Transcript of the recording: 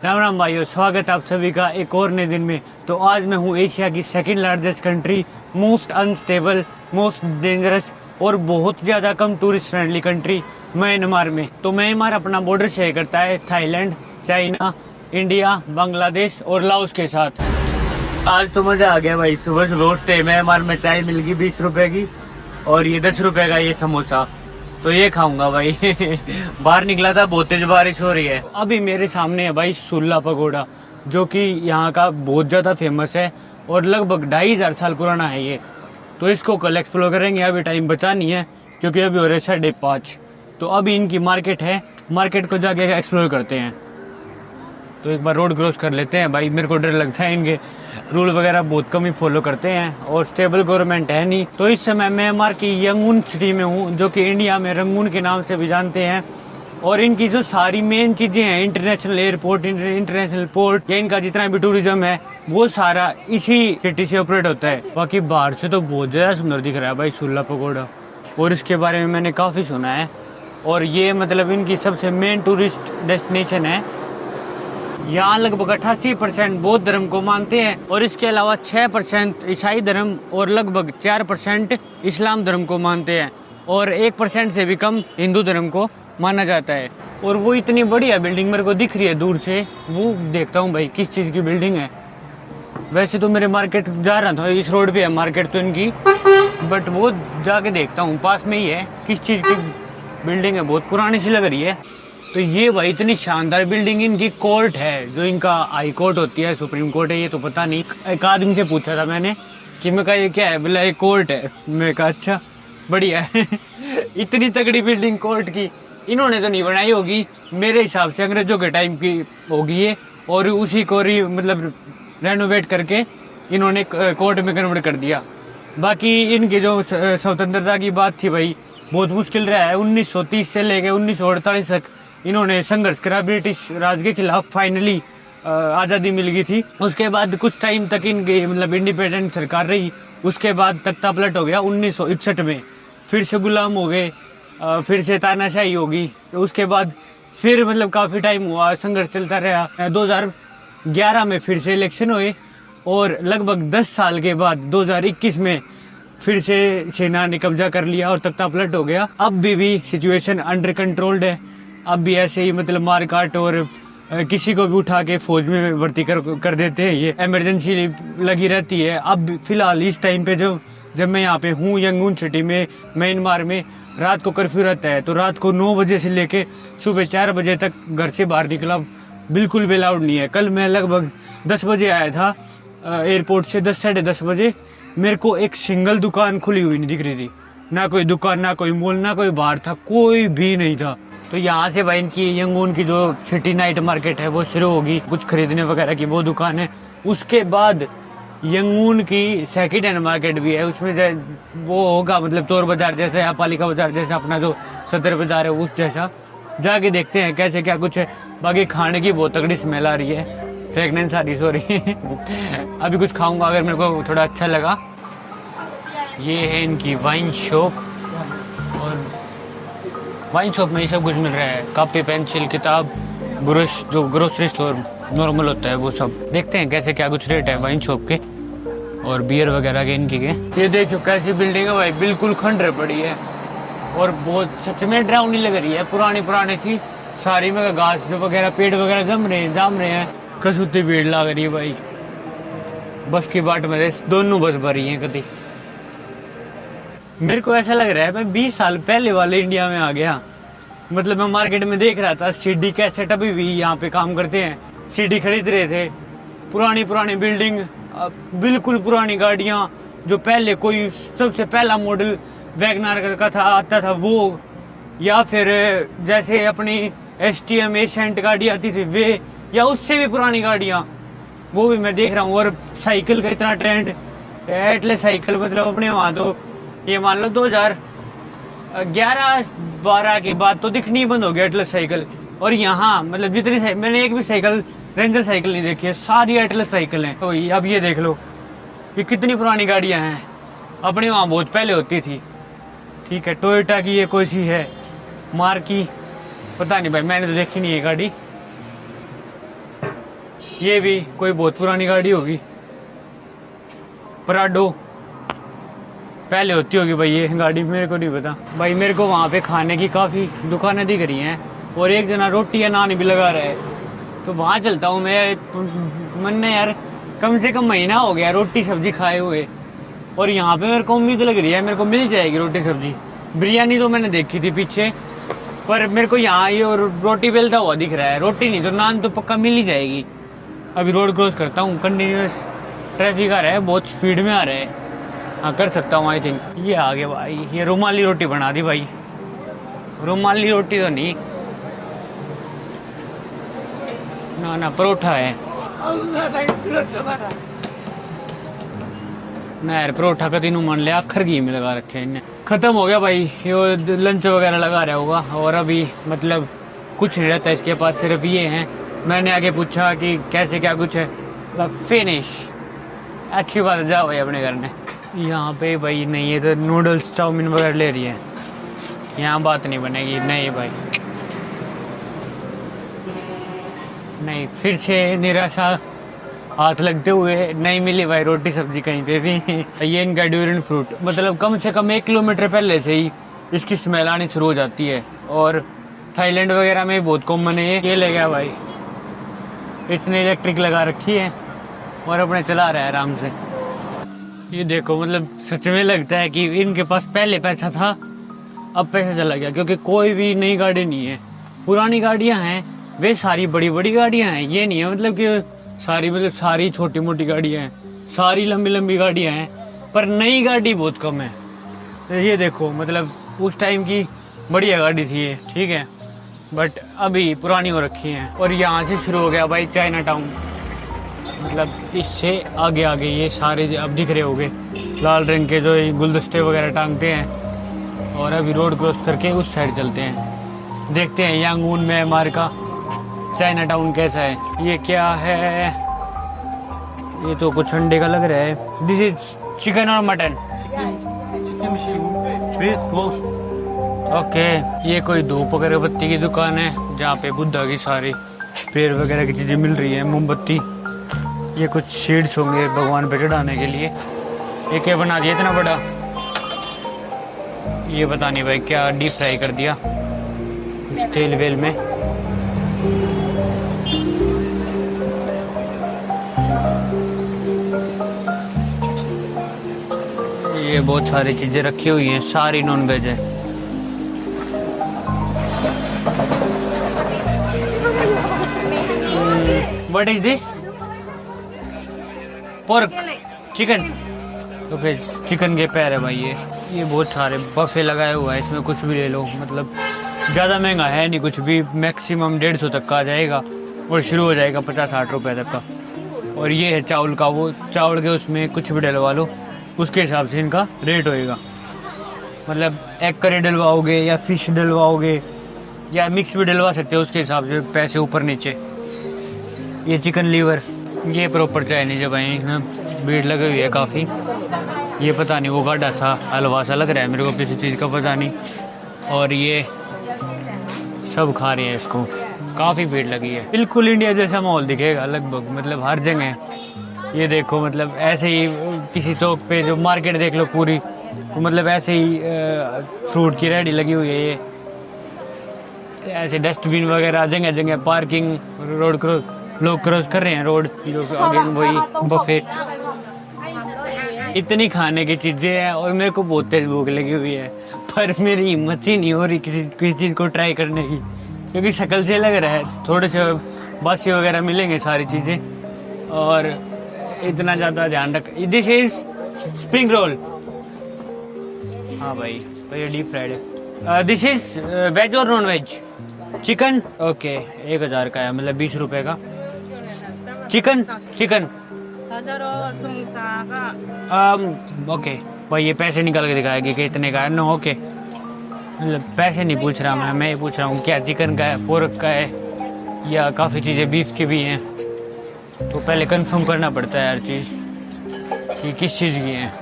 राम राम भाइयों, स्वागत आप सभी का एक और नए दिन में। तो आज मैं हूँ एशिया की second largest country, most unstable, most dangerous और बहुत ज़्यादा कम टूरिस्ट फ्रेंडली कंट्री म्यांमार में। तो म्यांमार अपना बॉर्डर शेयर करता है थाईलैंड, चाइना, इंडिया, बांग्लादेश और लाओस के साथ। आज तो मज़ा आ गया भाई। सुबह सुबह उठते म्यांमार में चाय मिल गई 20 रुपए की, और ये 10 रुपए का ये समोसा, तो ये खाऊंगा भाई। बाहर निकला था, बहुत तेज बारिश हो रही है। अभी मेरे सामने है भाई सुल्ला पगोड़ा, जो कि यहाँ का बहुत ज़्यादा फेमस है और लगभग 2500 साल पुराना है ये। तो इसको कल एक्सप्लोर करेंगे, अभी टाइम बचा नहीं है क्योंकि अभी हो रहे 5:30। तो अभी इनकी मार्केट है, मार्केट को जाके एक्सप्लोर करते हैं। तो एक बार रोड क्रॉस कर लेते हैं भाई। मेरे को डर लगता है, इनके रूल वगैरह बहुत कम ही फॉलो करते हैं और स्टेबल गवर्नमेंट है नहीं। तो इस समय म्यांमार की यंगून सिटी में हूँ, जो कि इंडिया में रंगून के नाम से भी जानते हैं। और इनकी जो सारी मेन चीज़ें हैं, इंटरनेशनल एयरपोर्ट, इंटरनेशनल पोर्ट, या इनका जितना भी टूरिज्म है वो सारा इसी सिटी से ऑपरेट होता है। बाकी बाहर से तो बहुत ज़्यादा सुंदर दिख रहा है भाई सुल्ला पगोड़ा, और इसके बारे में मैंने काफ़ी सुना है। और ये मतलब इनकी सबसे मेन टूरिस्ट डेस्टिनेशन है। यहाँ लगभग 88% बौद्ध धर्म को मानते हैं, और इसके अलावा 6% ईसाई धर्म और लगभग 4% इस्लाम धर्म को मानते हैं, और 1% से भी कम हिंदू धर्म को माना जाता है। और वो इतनी बढ़िया बिल्डिंग मेरे को दिख रही है दूर से, वो देखता हूँ भाई किस चीज़ की बिल्डिंग है। वैसे तो मेरे मार्केट जा रहा था, इस रोड पे है मार्केट तो इनकी, बट वो जाके देखता हूँ पास में ही है किस चीज़ की बिल्डिंग है। बहुत पुरानी सी लग रही है। तो ये भाई इतनी शानदार बिल्डिंग, इनकी कोर्ट है, जो इनका हाई कोर्ट होती है, सुप्रीम कोर्ट है ये तो पता नहीं। एक आदमी से पूछा था मैंने कि मैं कहा ये क्या है, बोला ये कोर्ट है। मैं कहा अच्छा बढ़िया है। इतनी तगड़ी बिल्डिंग कोर्ट की इन्होंने तो नहीं बनाई होगी, मेरे हिसाब से अंग्रेजों के टाइम की होगी ये, और उसी को मतलब रेनोवेट करके इन्होंने कोर्ट में कन्वर्ट कर दिया। बाकी इनकी जो स्वतंत्रता की बात थी भाई, बहुत मुश्किल रहा है। 1930 से लेकर 1948 तक इन्होंने संघर्ष करा ब्रिटिश राज के खिलाफ। फाइनली आज़ादी मिल गई थी। उसके बाद कुछ टाइम तक इनकी मतलब इंडिपेंडेंट सरकार रही। उसके बाद तख्ता पलट हो गया 1961 में, फिर से गुलाम हो गए, फिर से तानाशाही होगी। तो उसके बाद फिर मतलब काफ़ी टाइम हुआ, संघर्ष चलता रहा। 2011 में फिर से इलेक्शन हुए, और लगभग 10 साल के बाद 2021 में फिर से सेना ने कब्जा कर लिया और तख्ता पलट हो गया। अब भी सिचुएशन अंडर कंट्रोल्ड है। अब भी ऐसे ही मतलब मारकाट और किसी को भी उठा के फौज में भर्ती कर देते हैं। ये इमरजेंसी लगी रहती है। अब फिलहाल इस टाइम पे जब मैं यहाँ पे हूँ यंगून सिटी में, म्यांमार में, रात को कर्फ्यू रहता है। तो रात को 9 बजे से लेके सुबह 4 बजे तक घर से बाहर निकला बिल्कुल भी अलाउड नहीं है। कल मैं लगभग 10 बजे आया था एयरपोर्ट से, 10 साढ़े 10 बजे। मेरे को एक सिंगल दुकान खुली हुई नहीं दिख रही थी, ना कोई दुकान, ना कोई मॉल, ना कोई बाहर था, कोई भी नहीं था। तो यहाँ से भाई इनकी यंगून की जो सिटी नाइट मार्केट है वो शुरू होगी, कुछ खरीदने वगैरह की वो दुकान है। उसके बाद यंगून की सेकंड हैंड मार्केट भी है, उसमें वो होगा मतलब चोर बाजार जैसा या पालिका बाजार जैसा, अपना जो सदर बाजार है उस जैसा। जाके देखते हैं कैसे क्या कुछ है। बाकी खाने की बहुत तगड़ी स्मेल आ रही है, फ्रेगनेंस आ रही, सॉरी। अभी कुछ खाऊंगा अगर मेरे को थोड़ा अच्छा लगा। ये है इनकी वाइन शॉप, और वाइन शॉप में ये सब कुछ मिल रहा है, कॉपी, पेंसिल, किताब, ब्रश, जो ग्रोसरी स्टोर नॉर्मल होता है वो सब। देखते हैं कैसे क्या कुछ रेट है वाइन शॉप के और बियर वगैरह के इनकी के। ये देखियो कैसी बिल्डिंग है भाई, बिल्कुल खंडर पड़ी है, और बहुत सच में डरावनी लग रही है। पुरानी सी सारी में घास जो वगैरह, पेड़ वगैरह जाम रहे हैं। कसुती भीड़ लग रही है भाई। बस की बाट में दोनों बस भरी है कभी। मेरे को ऐसा लग रहा है मैं 20 साल पहले वाले इंडिया में आ गया। मतलब मैं मार्केट में देख रहा था सीडी कैसेट अभी भी यहाँ पे काम करते हैं, सीडी खरीद रहे थे। पुरानी बिल्डिंग, बिल्कुल पुरानी गाड़ियाँ, जो पहले कोई सबसे पहला मॉडल वैगनार का था आता था वो, या फिर जैसे अपनी STM एसेंट गाड़ी आती थी वे, या उससे भी पुरानी गाड़ियाँ, वो भी मैं देख रहा हूँ। और साइकिल का इतना ट्रेंड, एटलस साइकिल मतलब अपने वहाँ तो ये मान लो 2011-12 के बाद तो दिखनी बंद हो गया एटलस साइकिल। और यहाँ मतलब जितनी मैंने एक भी साइकिल, रेंजर साइकिल नहीं देखी है, सारी एटलस साइकिल हैं। तो अब ये देख लो ये कितनी पुरानी गाड़ियाँ हैं, अपने वहाँ बहुत पहले होती थी। ठीक है, टोयोटा की ये कोई सी है मार्की, पता नहीं भाई, मैंने तो देखी नहीं है गाड़ी। ये भी कोई बहुत पुरानी गाड़ी होगी, पराडो पहले होती होगी भाई ये गाड़ी, मेरे को नहीं पता भाई। मेरे को वहाँ पे खाने की काफ़ी दुकानें दिख रही हैं और एक जना रोटी या नान भी लगा रहा है, तो वहाँ चलता हूँ मैं। मन ने यार कम से कम महीना हो गया रोटी सब्जी खाए हुए, और यहाँ पे मेरे को उम्मीद लग रही है मेरे को मिल जाएगी रोटी सब्जी। बिरयानी तो मैंने देखी थी पीछे, पर मेरे को यहाँ ये रोटी बेलता हुआ दिख रहा है, रोटी नहीं तो नान तो पक्का मिल ही जाएगी। अभी रोड क्रॉस करता हूँ, कंटिन्यूस ट्रैफिक आ रहा है, बहुत स्पीड में आ रहा है। हाँ कर सकता हूँ आई थिंक। ये आगे भाई ये रुमाली रोटी बना दी भाई, रुमाली रोटी तो नहीं ना ना परोठा है ना यार, परोठा का तीनों मान लिया अखर घी में लगा रखे हैं इन्हें। खत्म हो गया भाई ये लंच वगैरह लगा रहा होगा, और अभी मतलब कुछ नहीं रहता इसके पास, सिर्फ ये हैं। मैंने आगे पूछा कि कैसे क्या कुछ है, फिनिश। अच्छी बात है, जाओ भाई अपने घर में। यहाँ पे भाई नहीं है तो नूडल्स चाउमीन वगैरह ले रही है, यहाँ बात नहीं बनेगी। नहीं भाई नहीं, फिर से निराशा हाथ लगते हुए नहीं मिली भाई रोटी सब्जी कहीं पे भी। ये इनका ड्यूरियन फ्रूट, मतलब कम से कम 1 किलोमीटर पहले से ही इसकी स्मेल आनी शुरू हो जाती है, और थाईलैंड वगैरह में बहुत कॉमन है। ये ले गया भाई, इसने इलेक्ट्रिक लगा रखी है और अपने चला रहा है आराम से। ये देखो मतलब सच में लगता है कि इनके पास पहले पैसा था अब पैसा चला गया, क्योंकि कोई भी नई गाड़ी नहीं है। पुरानी गाड़ियां हैं वे सारी बड़ी बड़ी गाड़ियां हैं, ये नहीं है मतलब कि सारी छोटी मोटी गाड़ियां हैं, सारी लंबी लंबी गाड़ियां हैं, पर नई गाड़ी बहुत कम है। तो ये देखो मतलब उस टाइम की बढ़िया गाड़ी थी ये, ठीक है, बट अभी पुरानी हो रखी है। और यहाँ से शुरू हो गया भाई चाइना टाउन, मतलब इससे आगे आगे ये सारे अब दिख रहे होंगे लाल रंग के जो गुलदस्ते वगैरह टांगते हैं। और अभी रोड क्रॉस करके उस साइड चलते हैं, देखते हैं यांगून म्यांमार का चाइना टाउन कैसा है। ये क्या है, ये तो कुछ अंडे का लग रहा है। दिस इज चिकन और मटन, ओके। ये कोई धूप अगरबत्ती की दुकान है जहाँ पे बुद्धा की सारी पेड़ वगैरह की चीजें मिल रही है, मोमबत्ती। ये कुछ शीड्स होंगे भगवान पे चढ़ाने के लिए। ये क्या बना दिया इतना बड़ा, ये पता नहीं भाई क्या डीप फ्राई कर दिया उस तेल वेल में। ये बहुत सारी चीजें रखी हुई हैं, सारी नॉन वेज है। What is this? Pork, chicken, okay chicken के पैर है भाई। ये बहुत सारे बफे लगाया हुआ है, इसमें कुछ भी ले लो, मतलब ज़्यादा महंगा है नहीं कुछ भी, मैक्सिमम 150 तक का आ जाएगा और शुरू हो जाएगा 50-60 रुपए तक का। और ये है चावल का, वो चावल के उसमें कुछ भी डलवा लो उसके हिसाब से इनका रेट होएगा, मतलब एग करी डलवाओगे या फिश डलवाओगे या मिक्स भी डलवा सकते हो, उसके हिसाब से पैसे ऊपर नीचे। ये चिकन लीवर, ये प्रॉपर चाइनीज है भाई, भीड़ लगी हुई है काफ़ी। ये पता नहीं वो गाढ़ा सा हलवा सा लग रहा है मेरे को, किसी चीज़ का पता नहीं। और ये सब खा रहे हैं इसको, काफ़ी भीड़ लगी है। बिल्कुल इंडिया जैसा माहौल दिखेगा लगभग, मतलब हर जगह। ये देखो मतलब ऐसे ही किसी चौक पे जो मार्केट देख लो पूरी, तो मतलब ऐसे ही फ्रूट की रेडी लगी हुई है। ये ऐसे डस्टबिन वगैरह जगह जगह, पार्किंग, रोड क्रॉस, लोग क्रॉस कर रहे हैं रोड, जो आगे वही बफे। इतनी खाने की चीज़ें हैं और मेरे को बहुत तेज भूख लगी हुई है, पर मेरी हिम्मत ही नहीं हो रही किसी चीज़ को ट्राई करने की, क्योंकि शक्ल से लग रहा है थोड़े से बासी वगैरह मिलेंगे सारी चीज़ें। और इतना ज़्यादा ध्यान रख। दिस इज स्प्रिंग रोल, हाँ भाई ये डीप फ्राइड है। दिस इज वेज और नॉन वेज? चिकन, ओके 1000 का है, मतलब 20 रुपए का। चिकन ओके भाई, ये पैसे निकाल के दिखाएगी कि इतने का है। नो ओके, मतलब पैसे नहीं पूछ रहा मैं ये पूछ रहा हूँ क्या चिकन का है, पोर्क का है, या काफ़ी चीज़ें बीफ की भी हैं। तो पहले कंफर्म करना पड़ता है हर चीज़ कि किस चीज़ की है।